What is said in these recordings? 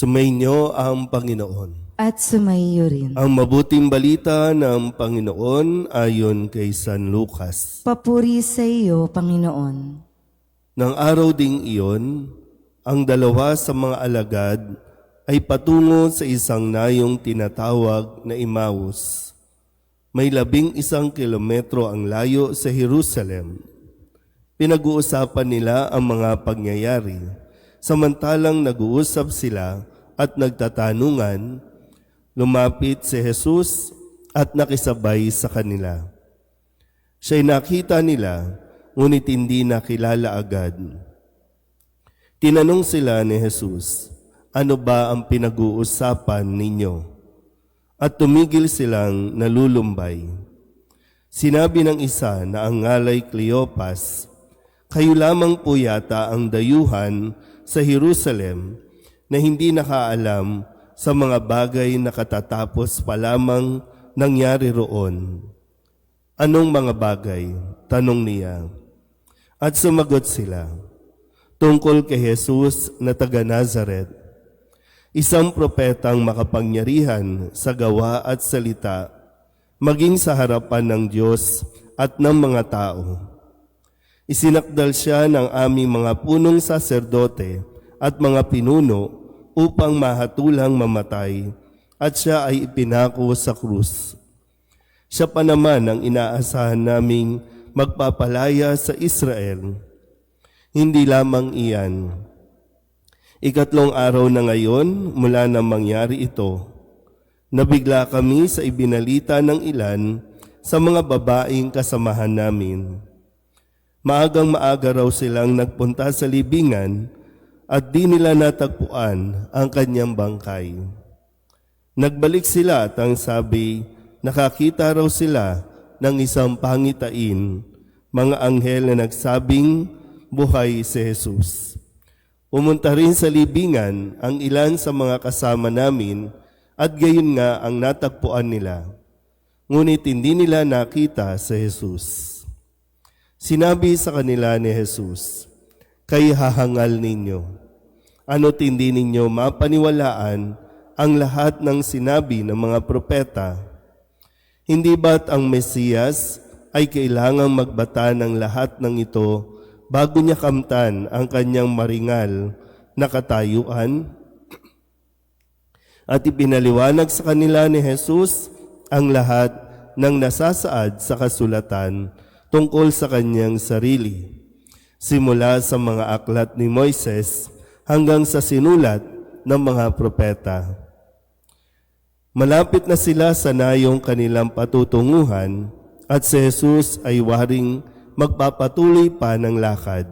Sumainyo ang Panginoon. At sumaiyo rin. Ang mabuting balita ng Panginoon ayon kay San Lucas. Papuri sa iyo, Panginoon. Nang araw ding iyon, ang dalawa sa mga alagad ay patungo sa isang nayong tinatawag na Emmaus. May 11 kilometro ang layo sa Jerusalem. Pinag-uusapan nila ang mga pangyayari, samantalang nag-uusap sila at nagtatanungan. Lumapit si Jesus at nakisabay sa kanila. Siya'y nakita nila, ngunit hindi nakilala agad. Tinanong sila ni Jesus, "Ano ba ang pinag-uusapan ninyo?" At tumigil silang nalulumbay. Sinabi ng isa na ang ngalay Cleopas, "Kayo lamang po yata ang dayuhan sa Jerusalem na hindi nakaalam sa mga bagay na katatapos pa lamang nangyari roon." "Anong mga bagay?" tanong niya. At sumagot sila, "Tungkol kay Jesus na taga Nazaret, isang propetang makapangyarihan sa gawa at salita, maging sa harapan ng Diyos at ng mga tao. Isinakdal siya ng aming mga punong saserdote at mga pinuno upang mahatulang mamatay, at siya ay ipinako sa krus. Siya pa naman ang inaasahan naming magpapalaya sa Israel. Hindi lamang iyan. 3 araw na ngayon mula na mangyari ito, nabigla kami sa ibinalita ng ilan sa mga babaeng kasamahan namin. Maagang-maaga raw silang nagpunta sa libingan at di nila natagpuan ang kanyang bangkay. Nagbalik sila at ang sabi, nakakita raw sila ng isang pangitain, mga anghel na nagsabing buhay si Jesus. Pumunta rin sa libingan ang ilan sa mga kasama namin at gayon nga ang natagpuan nila. Ngunit hindi nila nakita si Jesus. Sinabi sa kanila ni Jesus, "Kay hahangal ninyo. Ano't hindi ninyo mapaniwalaan ang lahat ng sinabi ng mga propeta? Hindi ba't ang Mesiyas ay kailangang magbata ng lahat ng ito bago niya kamtan ang kanyang maringal na katayuan?" At ipinaliwanag sa kanila ni Jesus ang lahat ng nasasaad sa kasulatan tungkol sa kanyang sarili, simula sa mga aklat ni Moises hanggang sa sinulat ng mga propeta. Malapit na sila sa nayong kanilang patutunguhan at si Jesus ay waring magpapatuloy pa ng lakad.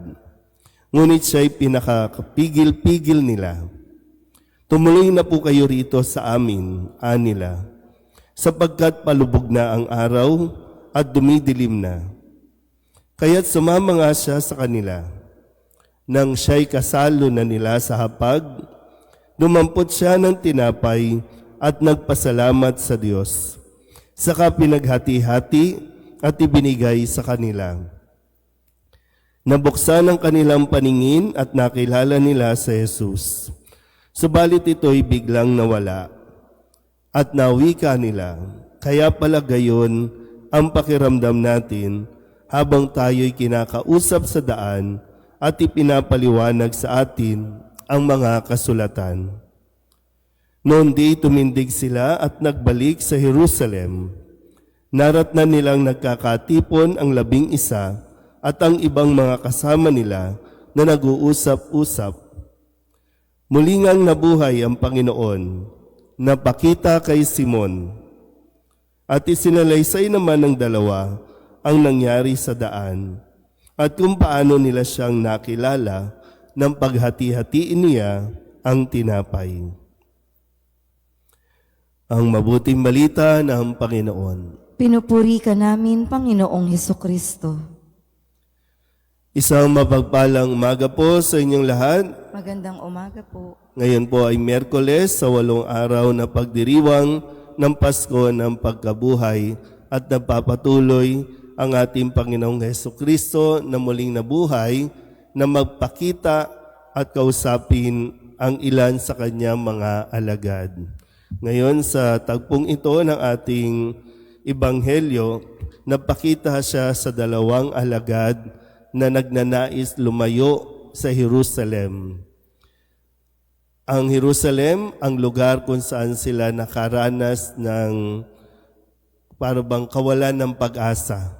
Ngunit siya'y pinakapigil-pigil nila. "Tumuloy na po kayo rito sa amin," anila, "sapagkat palubog na ang araw at dumidilim na." Kaya't sumama nga siya sa kanila. Nang siya'y kasalo na nila sa hapag, dumampot siya ng tinapay at nagpasalamat sa Diyos. Saka pinaghati-hati at ibinigay sa kanila. Nabuksan ang kanilang paningin at nakilala nila si Jesus. Subalit ito'y biglang nawala at nawika nila. Kaya pala gayon ang pakiramdam natin habang tayo'y kinakausap sa daan at ipinapaliwanag sa atin ang mga kasulatan. Noon di tumindig sila at nagbalik sa Jerusalem. Naratnan nilang nagkakatipon ang 11 at ang ibang mga kasama nila na nag-uusap-usap. Muli ngang nabuhay ang Panginoon, napakita kay Simon, at isinalaysay naman ng dalawa ang nangyari sa daan at kung paano nila siyang nakilala ng paghati-hatiin niya ang tinapay. Ang mabuting balita ng Panginoon. Pinupuri ka namin, Panginoong Hesukristo. Isang mapagpalang umaga po sa inyong lahat. Magandang umaga po. Ngayon po ay Miyerkules sa 8 araw na pagdiriwang ng Pasko ng Pagkabuhay at nagpapatuloy ang ating Panginoong Hesukristo na muling nabuhay na magpakita at kausapin ang ilan sa kanyang mga alagad. Ngayon sa tagpong ito ng ating ebanghelyo, napakita siya sa dalawang alagad na nagnanais lumayo sa Jerusalem. Ang Jerusalem, ang lugar kung saan sila nakaranas ng parang kawalan ng pag-asa.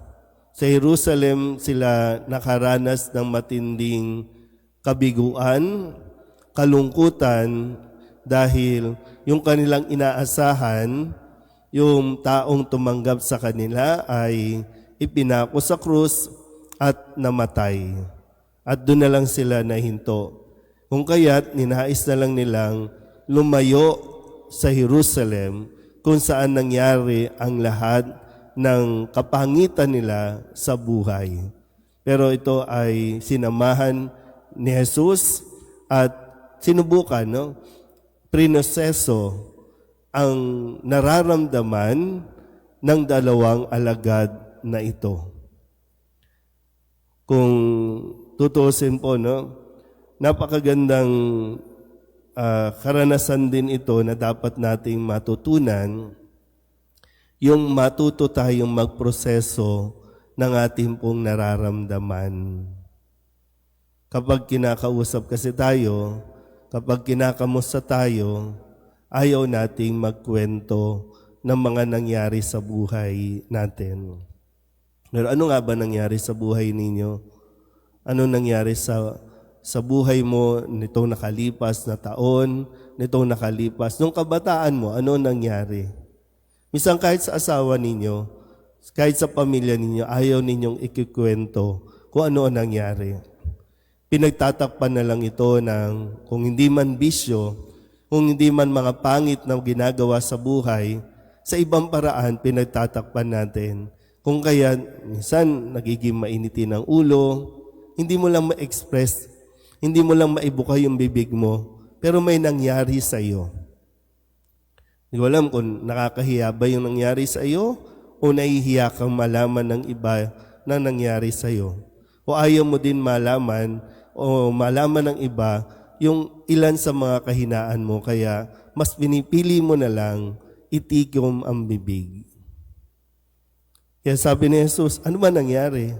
Sa Jerusalem sila nakaranas ng matinding kabiguan, kalungkutan, dahil yung kanilang inaasahan, yung taong tumanggap sa kanila ay ipinako sa krus at namatay. At doon na lang sila nahinto. Kung kaya't ninais na lang nilang lumayo sa Jerusalem kung saan nangyari ang lahat ng kapangitan nila sa buhay. Pero ito ay sinamahan ni Jesus at sinubukan, prinoseso ang nararamdaman ng dalawang alagad na ito. Kung tutusin po, napakagandang karanasan din ito na dapat nating matutunan, yung matuto tayong magproseso ng ating pong nararamdaman. Kapag kinakausap kasi tayo, kapag kinakamusta tayo, ayaw nating magkwento ng mga nangyari sa buhay natin. Pero ano nga ba nangyari sa buhay ninyo? Ano nangyari sa buhay mo nitong nakalipas na taon, nitong nakalipas, nung kabataan mo, ano nangyari? Minsan kahit sa asawa ninyo, kahit sa pamilya ninyo, ayaw ninyong ikikwento kung ano ang nangyari. Pinagtatakpan na lang ito ng kung hindi man bisyo, kung hindi man mga pangit na ginagawa sa buhay, sa ibang paraan pinagtatakpan natin. Kung kaya, minsan nagiging mainitin ang ulo, hindi mo lang ma-express, hindi mo lang maibuka yung bibig mo, pero may nangyari sa iyo. Hindi ko alam kung nakakahiya ba yung nangyari sa iyo o nahihiya kang malaman ng iba na nangyari sa iyo. O ayaw mo din malaman o malaman ng iba yung ilan sa mga kahinaan mo, kaya mas pinipili mo na lang itikom ang bibig. Kaya sabi ni Jesus, ano ba nangyari?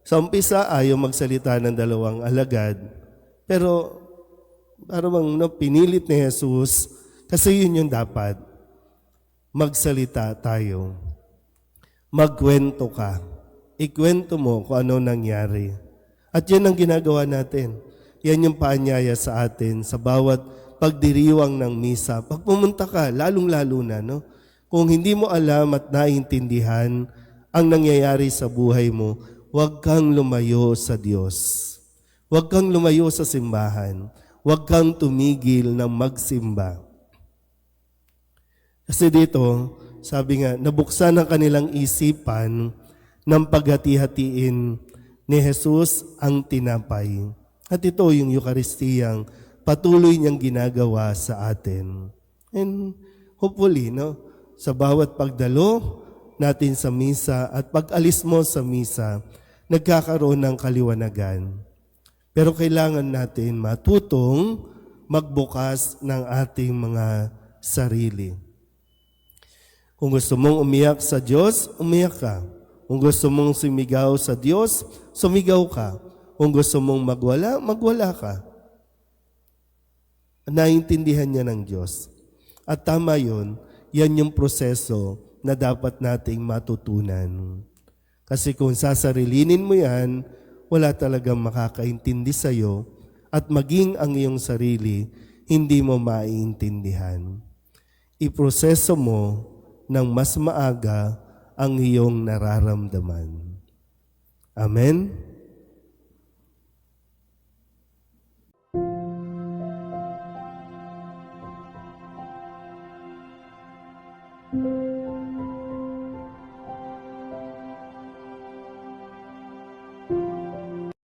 Sa umpisa, ayaw magsalita ng dalawang alagad. Pero parang pinilit ni Jesus, kasi yun yung dapat. Magsalita tayo. Magkwento ka. Ikwento mo kung ano nangyari. At yan ang ginagawa natin. Yan yung paanyaya sa atin sa bawat pagdiriwang ng misa. Pag pumunta ka, lalong-lalo na, kung hindi mo alam at naiintindihan ang nangyayari sa buhay mo, huwag kang lumayo sa Diyos. Huwag kang lumayo sa simbahan. Huwag kang tumigil ng magsimba. Kasi dito, sabi nga, nabuksan ang kanilang isipan ng paghati-hatiin ni Jesus ang tinapay. At ito yung Eukaristiyang patuloy niyang ginagawa sa atin. And hopefully, sa bawat pagdalo natin sa misa at pag-alis mo sa misa, nagkakaroon ng kaliwanagan. Pero kailangan natin matutong magbukas ng ating mga sarili. Kung gusto mong umiyak sa Diyos, umiyak ka. Kung gusto mong sumigaw sa Diyos, sumigaw ka. Kung gusto mong magwala, magwala ka. Naintindihan niya ng Diyos. At tama yun, yan yung proseso na dapat nating matutunan. Kasi kung sasarilinin mo yan, wala talagang makakaintindi sa'yo at maging ang iyong sarili, hindi mo maiintindihan. Iproseso mo ng mas maaga ang iyong nararamdaman. Amen?